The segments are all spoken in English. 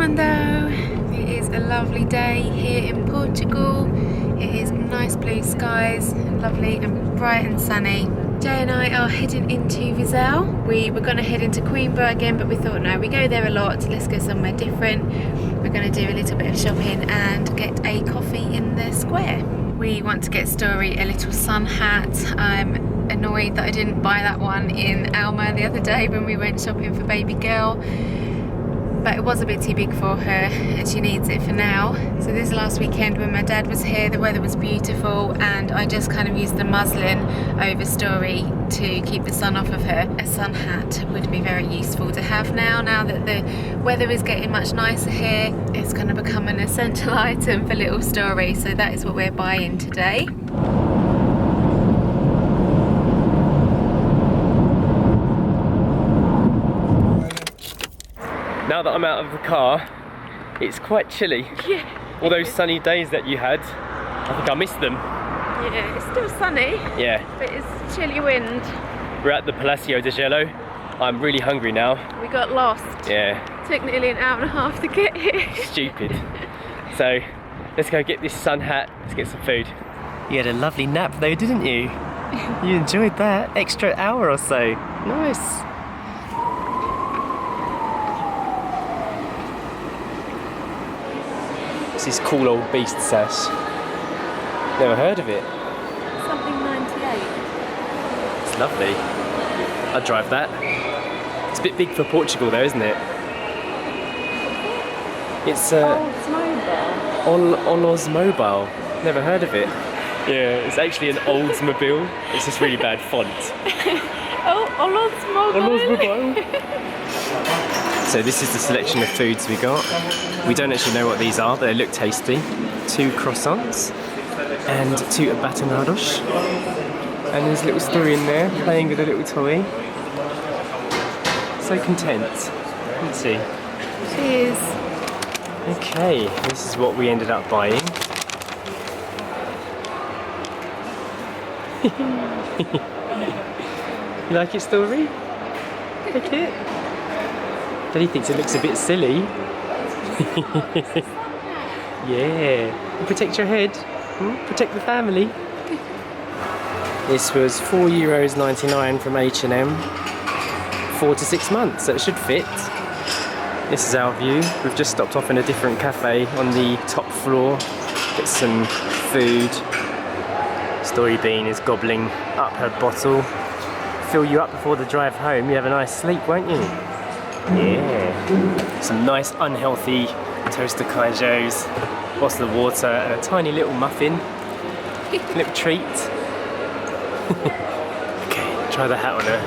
mundo! It is a lovely day here in Portugal. It is nice blue skies, lovely and bright and sunny. Jay and I are heading into Viseu. We were going to head into Coimbra again, but we thought no, we go there a lot, let's go somewhere different. We're going to do a little bit of shopping and get a coffee in the square. We want to get Story a little sun hat. I'm annoyed that I didn't buy that one in Alma the other day when we went shopping for baby girl, but it was a bit too big for her and she needs it for now. So this last weekend when my dad was here, the weather was beautiful and I just kind of used the muslin over Story to keep the sun off of her. A sun hat would be very useful to have now that the weather is getting much nicer here. It's going to become an essential item for little Story, so that is what we're buying today. Now that I'm out of the car, it's quite chilly. Yeah. All those sunny days that you had, I think I missed them. Yeah, it's still sunny. Yeah. But it's chilly wind. We're at the Palacio Gelo. I'm really hungry now. We got lost. Yeah. Took nearly an hour and a half to get here. Stupid. So, let's go get this sun hat, let's get some food. You had a lovely nap though, didn't you? You enjoyed that. Extra hour or so. Nice. This cool old beast sash. Never heard of it. Something 98. It's lovely. I'd drive that. It's a bit big for Portugal though, isn't it? It's Oldsmobile. Never heard of it. Yeah, it's actually an Oldsmobile. It's just really bad font. Oldsmobile. So this is the selection of foods we got. We don't actually know what these are, but they look tasty. 2 croissants and 2 abatanados. And there's a little Story in there, playing with a little toy. So content. Let's see. Cheers. Okay, this is what we ended up buying. You like it, Story? Like it? Daddy thinks it looks a bit silly. Yeah. And protect your head. Protect the family. This was €4.99 from H&M. 4 to 6 months, so it should fit. This is our view. We've just stopped off in a different cafe on the top floor. Get some food. Story Bean is gobbling up her bottle. Fill you up before the drive home. You have a nice sleep, won't you? Yeah. Some nice unhealthy toaster kaijo's, bottle of water and a tiny little muffin. Little treat. Okay, try the hat on her.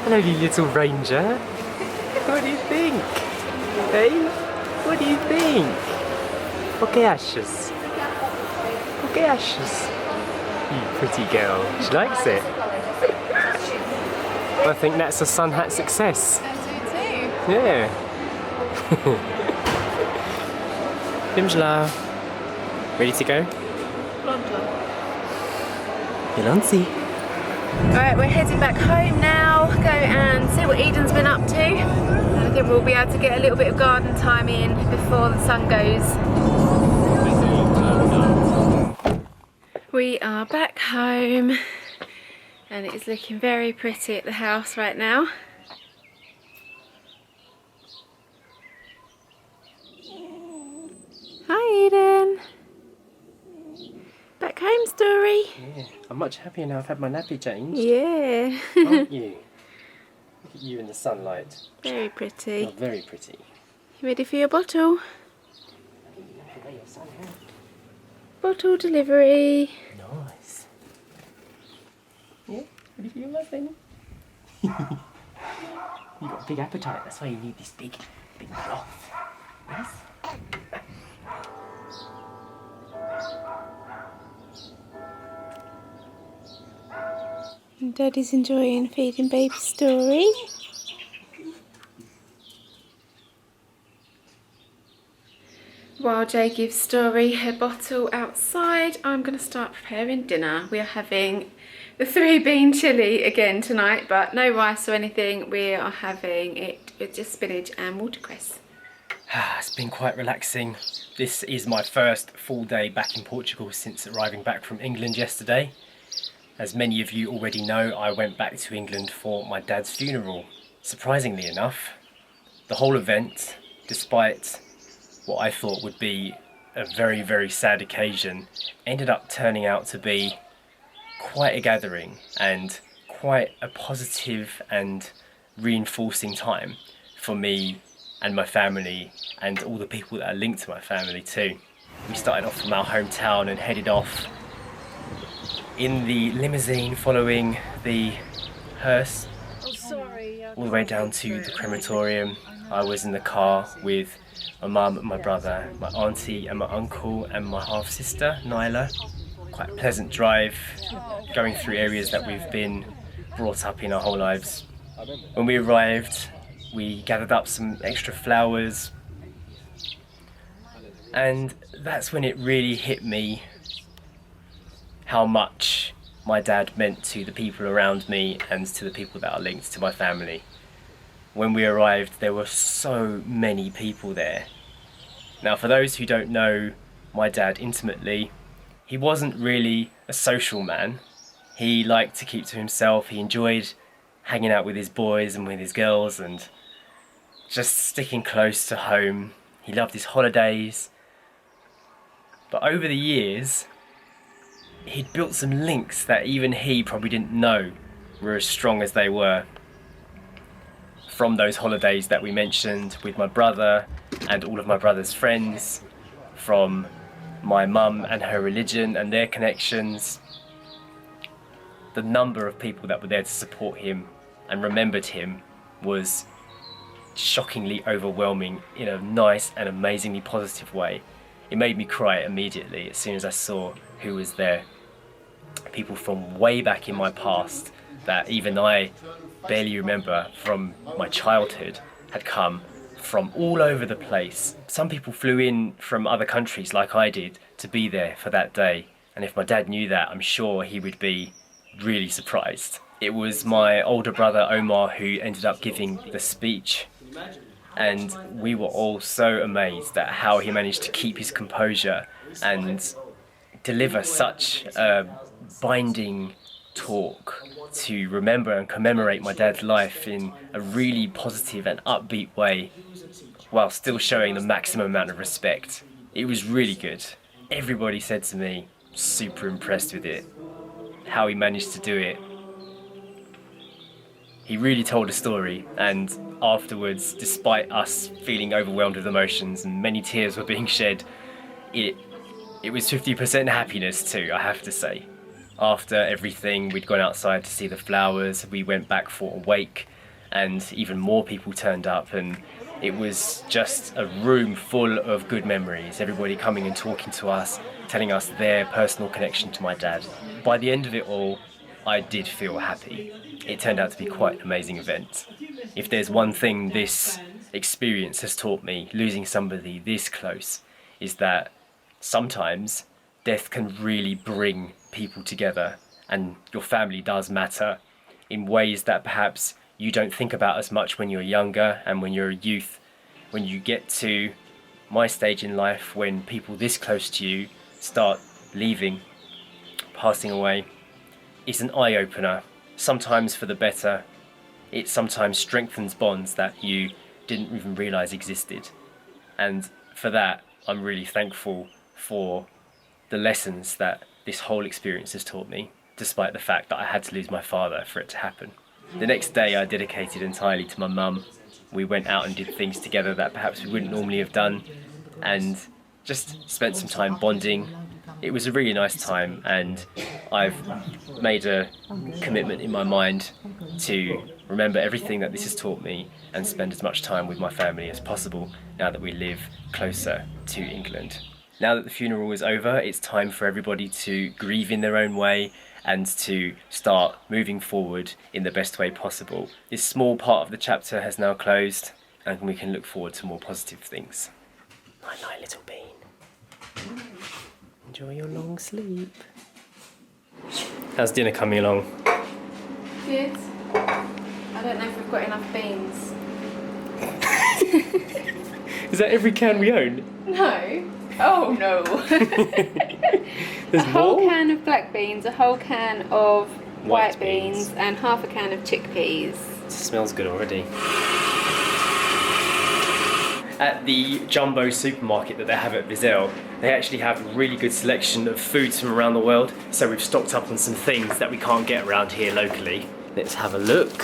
Hello, you little ranger. What do you think? Hey? What do you think? O que achas? O que achas? You pretty girl. She likes it. I think that's a sun hat success. I do too. Yeah. Vamos lá. Ready to go? Pronto. Alright, we're heading back home now. Go and see what Eden's been up to. And I think we'll be able to get a little bit of garden time in before the sun goes. We are back home and it is looking very pretty at the house right now. Hi Eden! Back home, Story. Yeah, I'm much happier now I've had my nappy changed. Yeah. Aren't you? Look at you in the sunlight. Very pretty. Oh, very pretty. You ready for your bottle? Bottle delivery. Nice. Yeah, ready for your muffin? You've got a big appetite, that's why you need this big broth. Yes? And Daddy's enjoying feeding baby Story. While Jay gives Story her bottle outside, I'm going to start preparing dinner. We are having the 3-bean chilli again tonight, but no rice or anything. We are having it with just spinach and watercress. It's been quite relaxing. This is my first full day back in Portugal since arriving back from England yesterday. As many of you already know, I went back to England for my dad's funeral. Surprisingly enough, the whole event, despite what I thought would be a very, very sad occasion, ended up turning out to be quite a gathering and quite a positive and reinforcing time for me and my family and all the people that are linked to my family too. We started off from our hometown and headed off in the limousine following the hearse all the way down to the crematorium. I was in the car with my mum and my brother, my auntie and my uncle and my half-sister, Nyla. Quite a pleasant drive, going through areas that we've been brought up in our whole lives. When we arrived, we gathered up some extra flowers, and that's when it really hit me how much my dad meant to the people around me and to the people that are linked to my family. When we arrived, there were so many people there. Now, for those who don't know my dad intimately, he wasn't really a social man. He liked to keep to himself. He enjoyed hanging out with his boys and with his girls and just sticking close to home. He loved his holidays. But over the years, he'd built some links that even he probably didn't know were as strong as they were. From those holidays that we mentioned with my brother and all of my brother's friends, from my mum and her religion and their connections, the number of people that were there to support him and remembered him was shockingly overwhelming in a nice and amazingly positive way. It made me cry immediately as soon as I saw who was there. People from way back in my past that even I barely remember from my childhood had come from all over the place. Some people flew in from other countries like I did to be there for that day, and if my dad knew that, I'm sure he would be really surprised. It was my older brother Omar who ended up giving the speech, and we were all so amazed at how he managed to keep his composure and deliver such a binding talk to remember and commemorate my dad's life in a really positive and upbeat way while still showing the maximum amount of respect. It was really good. Everybody said to me, super impressed with it, how he managed to do it. He really told a story, and afterwards, despite us feeling overwhelmed with emotions and many tears were being shed, it was 50% happiness too, I have to say. After everything, we'd gone outside to see the flowers, we went back for a wake, and even more people turned up, and it was just a room full of good memories. Everybody coming and talking to us, telling us their personal connection to my dad. By the end of it all, I did feel happy. It turned out to be quite an amazing event. If there's one thing this experience has taught me, losing somebody this close, is that sometimes death can really bring people together, and your family does matter in ways that perhaps you don't think about as much when you're younger and when you're a youth. When you get to my stage in life, when people this close to you start leaving, passing away, it's an eye-opener, sometimes for the better. It sometimes strengthens bonds that you didn't even realise existed, and for that I'm really thankful for the lessons that this whole experience has taught me, despite the fact that I had to lose my father for it to happen. The next day I dedicated entirely to my mum. We went out and did things together that perhaps we wouldn't normally have done, and just spent some time bonding. It was a really nice time, and I've made a commitment in my mind to remember everything that this has taught me and spend as much time with my family as possible now that we live closer to England. Now that the funeral is over, it's time for everybody to grieve in their own way and to start moving forward in the best way possible. This small part of the chapter has now closed, and we can look forward to more positive things. Night night, little bean. Enjoy your long sleep. How's dinner coming along? Good. I don't know if we've got enough beans. Is that every can we own? No. Oh no. There's a whole more? can of black beans, a whole can of white beans. beans, and half a can of chickpeas. It smells good already. At the jumbo supermarket that they have at Viseu, they actually have a really good selection of foods from around the world. So we've stocked up on some things that we can't get around here locally. Let's have a look.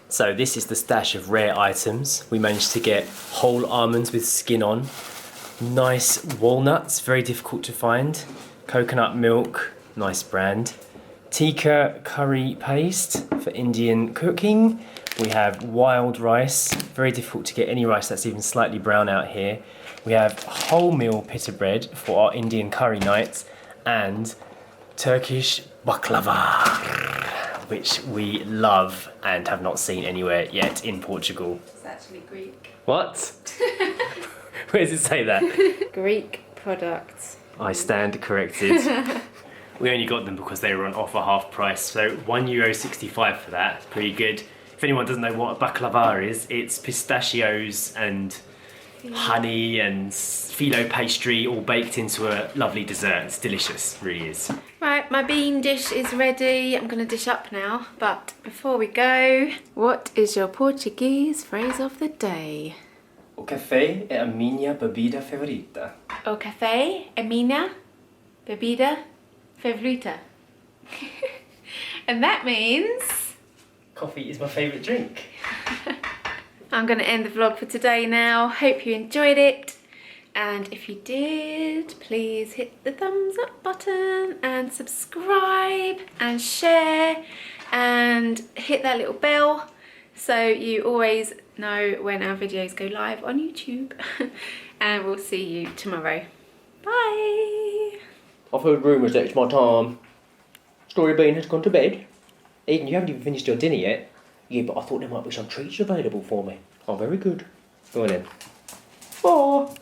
So this is the stash of rare items. We managed to get whole almonds with skin on, nice walnuts, very difficult to find, coconut milk, nice brand, tikka curry paste for Indian cooking. We have wild rice, very difficult to get any rice that's even slightly brown out here. We have wholemeal pita bread for our Indian curry nights, and Turkish baklava, which we love and have not seen anywhere yet in Portugal. It's actually Greek. What? Where does it say that? Greek products. I stand corrected. We only got them because they were on offer half price, so €1.65 for that. Pretty good. If anyone doesn't know what a baklava is, it's pistachios and honey and phyllo pastry all baked into a lovely dessert. It's delicious, really is. Right, my bean dish is ready. I'm going to dish up now. But before we go, what is your Portuguese phrase of the day? O café é a minha bebida favorita. O café é minha bebida favorita. And that means... Coffee is my favourite drink. I'm going to end the vlog for today now. Hope you enjoyed it. And if you did, please hit the thumbs up button and subscribe and share and hit that little bell so you always know when our videos go live on YouTube. And we'll see you tomorrow. Bye! I've heard rumours that it's my time. Story Bean has gone to bed. Eden, you haven't even finished your dinner yet. Yeah, but I thought there might be some treats available for me. Oh, very good. Go on then. Bye.